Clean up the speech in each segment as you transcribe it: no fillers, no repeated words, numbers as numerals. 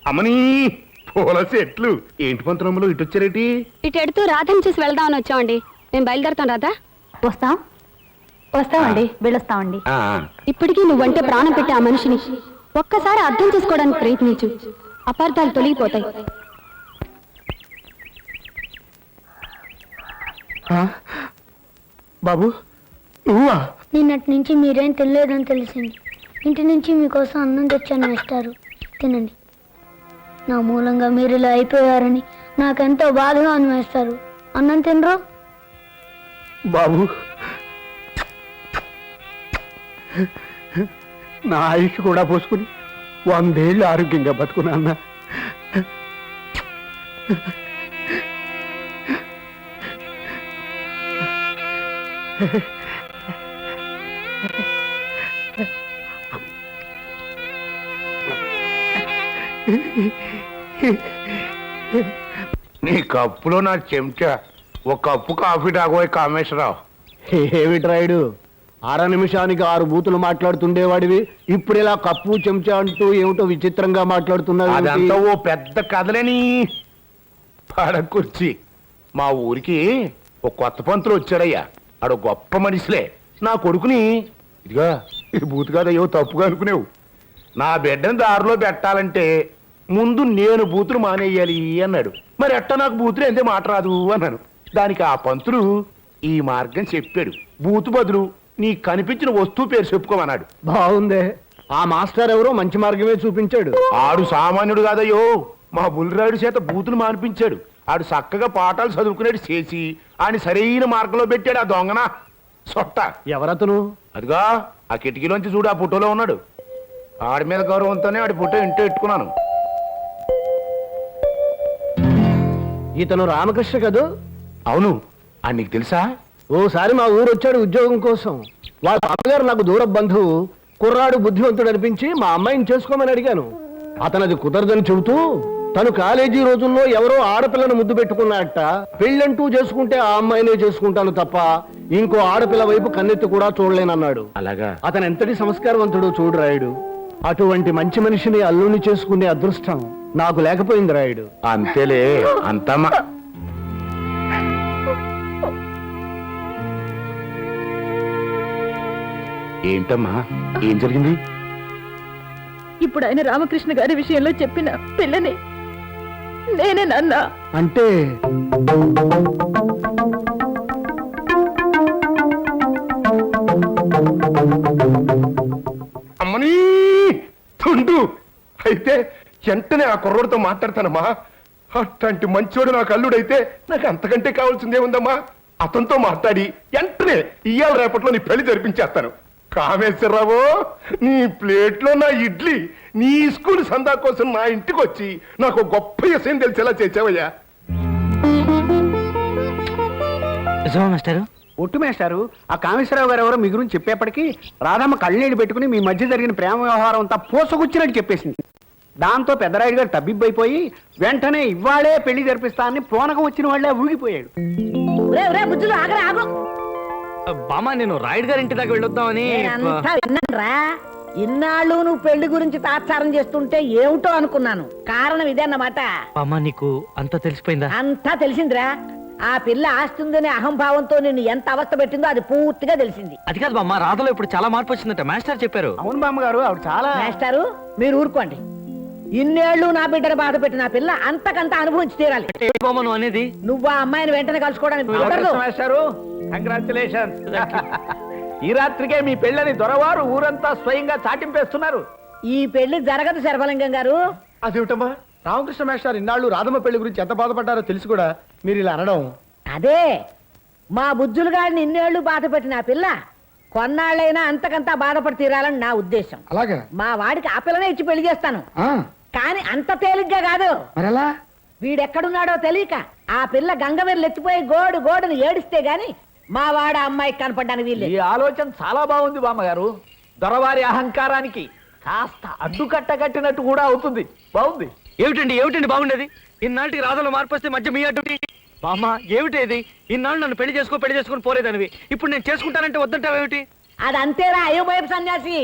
అమ్మని పూల చెట్లు ఏంటి పంతులమ్మలు ఇటు వచ్చారేటి? ఇటు ఎడుతూ రాధని చూసి వెళ్దామని వచ్చామండి. మేము బయలుదేరుతాం రాధా. వస్తామండి, వెళ్ళొస్తామండి. ఇప్పటికీ నువ్వంటే ప్రాణం పెట్టే ఆ మనిషిని ఒక్కసారి అర్థం చేసుకోవడానికి ప్రయత్నించు. అపార్థాలు తొలగిపోతాయి. బాబు నువ్వా? నిన్నటి నుంచి మీరేం తెలియదని తెలిసింది. ఇంటి నుంచి మీకోసం అన్నం తెచ్చాను వేస్తారు, తినండి. నా మూలంగా మీరు ఇలా అయిపోయారని నాకెంతో బాధగా అనివేస్తారు. అన్నం తినరు బాబు. నా ఆయుష్ కూడా పోసుకుని 100 ఏళ్ళు ఆరోగ్యంగా బతుకున్నా అన్న. నీ కప్పులో నా చెంచా ఒక కప్పు కాఫీ తాగోయ్ కామేశ్వరరావు. ఏమిట్రాయుడు, 6 నిమిషానికి 6 బూతులు మాట్లాడుతుండేవాడివి ఇప్పుడు ఇలా కప్పు చెంచా అంటూ ఏమిటో విచిత్రంగా మాట్లాడుతున్నావు. అదంతా ఓ పెద్ద కథలేని పడకుర్చి. మా ఊరికి ఒక కొత్త పంతులు వచ్చాడయ్యా. ఆడు గొప్ప మనిషిలే. నా కొడుకుని ఇదిగా ఇది బూతు కాదయ్యో, తప్పుగా అనుకునేవు. నా బిడ్డని దారిలో పెట్టాలంటే ముందు నేను బూతులు మానేయాలి అన్నాడు. మరి ఎట్టా నాకు బూతులు ఎంతే మాట రాదు అన్నాను. దానికి ఆ పంతులు ఈ మార్గం చెప్పాడు. బూతు బదులు నీ కనిపించిన వస్తువు పేరు చెప్పుకోమన్నాడు. బాగుందే, ఆ మాస్టర్ ఎవరో మంచి మార్గమే చూపించాడు. ఆడు సామాన్యుడు కాదయ్యో, మా బుల్లిరాయుడు చేత బూతులు మానిపించాడు. ఆడు చక్కగా పాఠాలు చదువుకునేది చేసి ఆయన సరైన మార్గంలో పెట్టాడు. ఆ దొంగన సొట్ట. ఎవరతను? అదిగా ఆ కిటికీలోంచి చూడు, ఆ ఫోటోలో ఉన్నాడు. ఆడి మీద గౌరవంతోనే ఆడి ఫోటో ఇంట్లో పెట్టుకున్నాను. ఇతను రామకృష్ణ కదూ? అవును. ఆ నీకు తెలుసా? ఓసారి మా ఊరు వచ్చాడు ఉద్యోగం కోసం. వాళ్ళ అమ్మగారు నాకు దూర బంధువు. కుర్రాడు బుద్ధివంతుడు అనిపించి మా అమ్మాయిని చేసుకోమని అడిగాను. అతనది కుదరదని చెబుతూ తను కాలేజీ రోజుల్లో ఎవరో ఆడపిల్లను ముద్దు పెట్టుకున్నట్ట. పెళ్ళంటూ చేసుకుంటే ఆ అమ్మాయినే చేసుకుంటాను తప్ప ఇంకో ఆడపిల్ల వైపు కన్నెత్తి కూడా చూడలేనన్నాడు. అలాగా? అతను ఎంతటి సంస్కారవంతుడు చూడు రాయుడు. అటువంటి మంచి మనిషిని అల్లుని చేసుకునే అదృష్టం నాకు లేకపోయింది రాయుడు. అంతేలే, అంతమ్మా. ఏంటమ్మా, ఏం జరిగింది? ఇప్పుడు ఆయన రామకృష్ణ గారి విషయంలో చెప్పిన పిల్లని నేనే నాన్న. అంటే అమ్మనీ తుండు. అయితే వెంటనే ఆ కుర్రోడితో మాట్లాడతానమ్మా. అట్లాంటి మంచోడు నాకు అల్లుడైతే నాకు అంతకంటే కావాల్సిందే ఉందమ్మా. అతనితో మాట్లాడి వెంటనే ఇయ్యాల రేపట్లో నీ పెళ్లి జరిపించేస్తాను. కామేశ్వరరావు, నీ ప్లేట్లో నా ఇడ్లీ నీ స్కూల్ సందా కోసం నా ఇంటికి వచ్చి నాకు గొప్ప విషయం తెలిసేలా చేసావయ్యా. ఒట్టు మేస్టారు, ఆ కామేశ్వరరావు గారు ఎవరో మీ గురించి చెప్పేప్పటికీ రాధమ్మ కళ్ళనీళ్ళు పెట్టుకుని మీ మధ్య జరిగిన ప్రేమ వ్యవహారం అంతా పోసగుచ్చినట్టు చెప్పేసింది. దాంతో పెద్దరాయుడు గారు తబ్బిబ్బైపోయి వెంటనే ఇవాళే పెళ్లి జరిపిస్తానని పూనకం వచ్చిన వాళ్లే ఊగిపోయాడు. బామ్మ, నేను రాయుడు గారి ఇంటి దాకా వెళ్ళొద్దామని. ఇన్నాళ్ళు నువ్వు పెళ్లి గురించి తాత్సారం చేస్తుంటే ఏమిటో అనుకున్నాను. కారణం ఇదే అన్నమాట. బామ్మ, నీకు అంతా తెలిసిపోయిందా? అంతా తెలిసిందిరా. ఆ పిల్ల ఆస్తుందనే అహంభావంతో నిన్ను ఎంత అవస్థ పెట్టిందో అది పూర్తిగా తెలిసింది. అది కాదు బామ్మ, రాధలో ఇప్పుడు చాలా మార్పు వచ్చిందట మాస్టర్ చెప్పారు. అవును బామ్మగారు, ఆవిడ చాలా. మాస్టారు, మీరు ఊరుకోండి. ఇన్నేళ్లు నా బిడ్డను బాధ పెట్టిన ఆ పిల్ల అంతకంతా అనుభవించి తీరాలి. బామ్మ నువ్వు అనేది? నువ్వు ఆ అమ్మాయిని వెంటనే కలుసుకోవడానికి కుదరదు. కంగ్రాచులేషన్స్. ఈ రాత్రికే మీ పెళ్ళని దొరవారు ఊరంతా స్వయంగా చాటింపేస్తున్నారు. ఈ పెళ్లి జరగదు శరభలింగం గారు. అదేమిటమ్మా, రామకృష్ణ మేస్టార్ ఇన్నాళ్ళు రాధమ్మ పెళ్లి గురించి ఎంత బాధపడ్డారో తెలుసు కూడా మీరు ఇలా అనడం. అదే మా బుజ్జులు గారిని ఇన్నేళ్లు బాధ పెట్టిన ఆ పిల్ల కొన్నాళ్ళైనా అంతకంతా బాధపడి తీరాలని నా ఉద్దేశం. అలాగా? మా వాడికి ఆ పిల్లనే ఇచ్చి పెళ్లి చేస్తాను. కానీ అంత తేలిగ్గా కాదు. మరెలా? వీడెక్కడున్నాడో తెలియక ఆ పిల్ల గంగవెర్లు ఎత్తిపోయి గోడుని ఏడిస్తే గాని మా వాడ అమ్మాయికి కనపడ్డానికి వీళ్ళు. ఈ ఆలోచన చాలా బాగుంది బామ్మగారు. దొరవారి అహంకారానికి కాస్త అడ్డుకట్ట కట్టినట్టు కూడా అవుతుంది. బాగుంది. ఏమిటండి బాగుండేది? ఇన్నాళ్ళకి రాధలో మార్పు వస్తే మధ్య మీ అడ్డు. బామ్మ, ఏమిటేది? ఇన్నాళ్ళు నన్ను పెళ్లి చేసుకుని పోలేదనివి ఇప్పుడు నేను చేసుకుంటానంటే వద్దంటావేమిటి? అదంతేరా అయోమయపు సన్యాసి.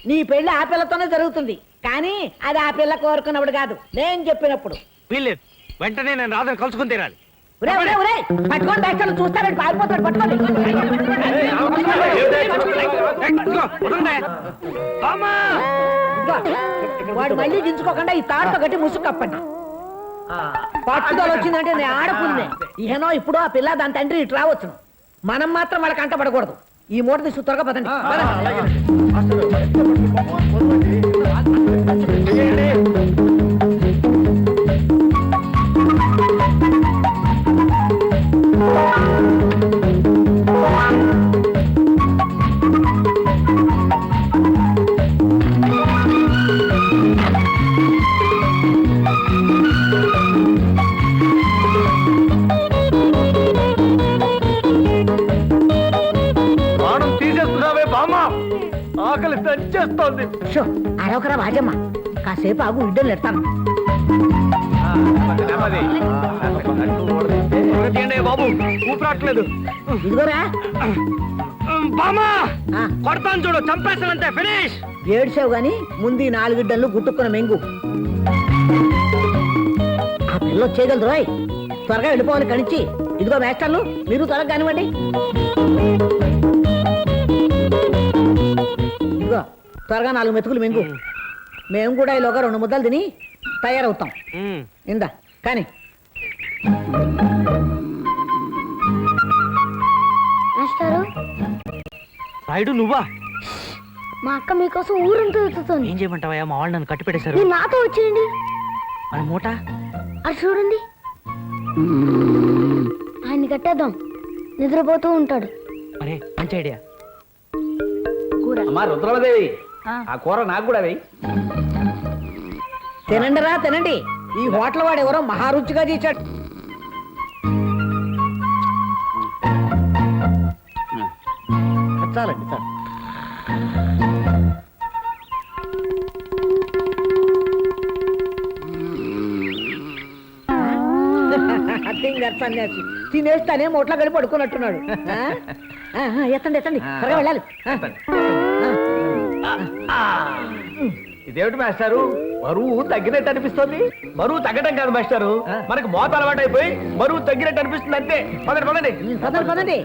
నీ పెళ్లి ఆ పిల్లతోనే జరుగుతుంది. కానీ అది ఆ పిల్ల కోరుకున్నప్పుడు కాదు నేను చెప్పినప్పుడు. వీల్లేదు, వెంటనే నేను రాధను కలుసుకుని తీరాలి. ఒరే ఒరే ఒరే పట్టుకోండి బ్యాగ్ చూస్తారండి పారిపోతాడు పట్టుకోండి. ఇదిగో, వదలండి. బామ్మా! ఇదిగో, వాడు మళ్ళీ దించుకోకుండా ఈ తాడుతో కట్టి ముసుగు కప్పండి. పట్టుదల వచ్చిందంటే నేను ఆడపుల్నే. ఇహనో ఇప్పుడు ఆ పిల్ల దాని తండ్రి ఇటు రావచ్చును. మనం మాత్రం వాళ్ళకి అంటపడకూడదు. ఈ మూట తీసు త్వరగా పదండి. ప్రాణం తీసేస్తున్నావే బామ్మా, ఆకలి తెచ్చేస్తోంది. షో అరొకరా వాజమ్మ, కాసేపు ఆగు ఇడ్డలు ఎడతాను. తీయండి బాబు, ఊపిరాట్లేదు. ఇదిగోరా బామ్మా, ఆ. కొడతాను చూడు, చంపేస్తానంతే. ఫినిష్. ఏడ్చావు గాని ముందు ఈ 4 గిడ్డలు గుట్టుకున్న మెంగు. ఆ పిల్ల వచ్చేయగలదు రాయ్. త్వరగా వెళ్ళిపోవాలి కణించి. ఇదిగో మేస్టర్లు, మీరు త్వరగా కానివ్వండి. ఇదిగో త్వరగా 4 మెతుకులు మెంగు. మేము కూడా ఈలోగా 2 ముద్దలు తిని తయారవుతాం. ఇందా కానీ మాస్టారు, రాయుడు నువ్వా? మా అక్క మీకోసం ఊరంతా వెతుకుతోంది. ఏం చేయమంటావా? మా వాళ్ళు నన్ను కట్టిపెట్టేశారు. మీరు నాతో వచ్చేయండి. మన మూట అది చూడండి, ఆయన్ని కట్టేద్దాం. నిద్రపోతూ ఉంటాడు. అరే మంచి ఐడియా. అమ్మా రుద్రమదేవి, ఆ కూర నాకు కూడా వేయి. తినండి రా తినండి. ఈ హోటల్ వాడు ఎవరో మహారుచిగా చేశాడు. చాలండి చాలు. సన్యాసి తినేస్తానే మూట్లో కలిపి పడుకున్నట్టున్నాడు. ఎత్తండి ఎత్తండి త్వరగా వెళ్ళాలి. ఇదేమిటి మాస్టారు, బరువు తగ్గినట్టు అనిపిస్తుంది? బరువు తగ్గడం కాదు మాస్టారు, మనకు మోత అలవాటు అయిపోయి బరువు తగ్గినట్టు అనిపిస్తుంది అంతే. పదండి పదండి. పదండి పదండి.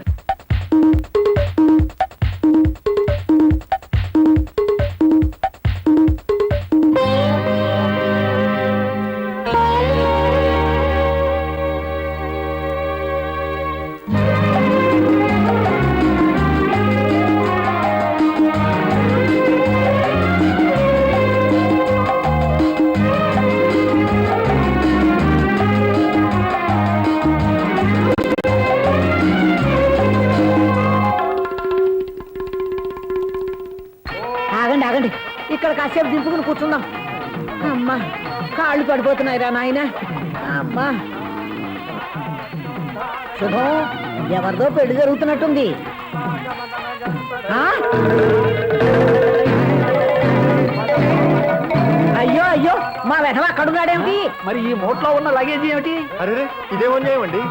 ఆగండి ఆగండి, ఇక్కడ కాసేపు దింపుకుని కూర్చుందాం. అమ్మా కాళ్ళు పడిపోతున్నాయిరా నాయన. అమ్మా శుభం, ఎవరిదో పెళ్లి జరుగుతున్నట్టుంది. ఆ? అయ్యో అయ్యో, మా వెధవ అక్కడున్నాడేమిటి? మరి ఈ మూట్లో ఉన్న లగేజ్ ఏమిటి? అరే ఇదేమన్యాయమండి,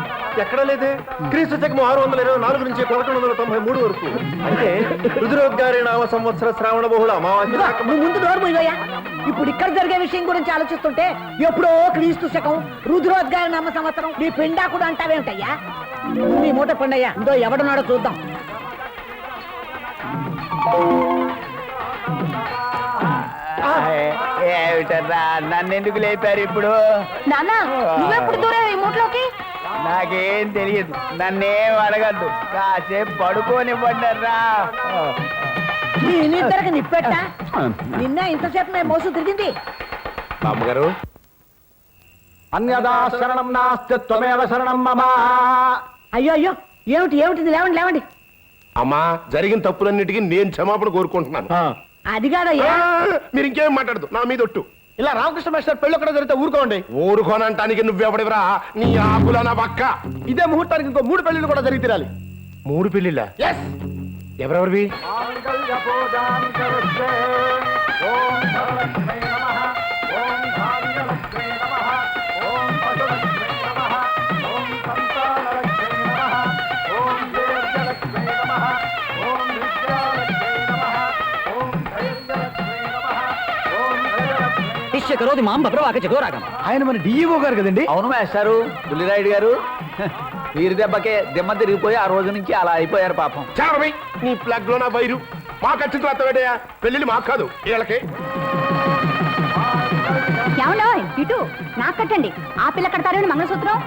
ఎక్కడ లేదే. క్రీస్తు శకం 624 నుంచి 1193 వరకు, అంటే రుద్రోద్గారి నామ సంవత్సర శ్రావణ బహుళ అమావాస్య. నువ్వు ముందు నోరు మూయవయ్యా. ఇప్పుడు ఇక్కడ జరిగే విషయం గురించి ఆలోచిస్తుంటే ఎప్పుడో క్రీస్తు శకం, రుద్రోద్గారి నామ సంవత్సరం, నీ పిండా కూడా అంటావేమిటయ్యా? నీ మూట పండయ్యా, ఇందో ఎవడున్నాడో చూద్దాం. ఏమిటర్రా నన్ను ఎందుకు లేపారు ఇప్పుడు? నాన్న, నువ్వెప్పుడు దూరం ఈ మూట్లోకి? నాకేం తెలియదు, నన్నేం అడగద్దు, కాసేపు పడుకోనివ్వండర్రా. ఇద్దరికి నిప్పెట్టా? నిన్న ఇంతసేపు మేము మోసు తిరిగింది. బామ్మగారు, అన్యదా శరణం నాస్తి త్వమేవ శరణం మమ. అయ్యో అయ్యో, ఏమిటి ఏమిటిది? లేవండి లేవండి. అమ్మా, జరిగిన తప్పులన్నిటికీ నేను క్షమాపణ కోరుకుంటున్నాను. అది కాదయ్యా. మీరు ఇంకేం మాట్లాడదు, నా మీద ఒట్టు. ఇలా రామకృష్ణ మాస్టర్ పెళ్ళి ఒక్కడ జరిగితే ఊరుకోండి. ఊరుకోనంటానికి నువ్వెవడివరా? నీ ఆకుల నా పక్క. ఇదే ముహూర్తానికి ఇంకో 3 పెళ్లిళ్ళు కూడా జరిగి తీరాలి. 3 పెళ్ళిళ్ళ? ఎవరెవరివి? కరోతి కరోతి మాం భద్రవాక చకోరాగం. ఆయన మన డిఈఓ గారు కదండి. అవును మేస్టారు పుల్లిరాయుడు గారు. వీరి దెబ్బకే దిమ్మ తిరిగిపోయి ఆ రోజు నుంచి అలా అయిపోయారు పాపం. చాలబై నీ ప్లగ్ లో నా వైరు మా ఖర్చుతో అత్తవేటయా పెళ్ళిళ్ళు మాకు కాదు వీళ్ళకి. ఏమన్నా ఇటు నాకు కట్టండి, ఆ పిల్ల కడతారని మంగళసూత్రం.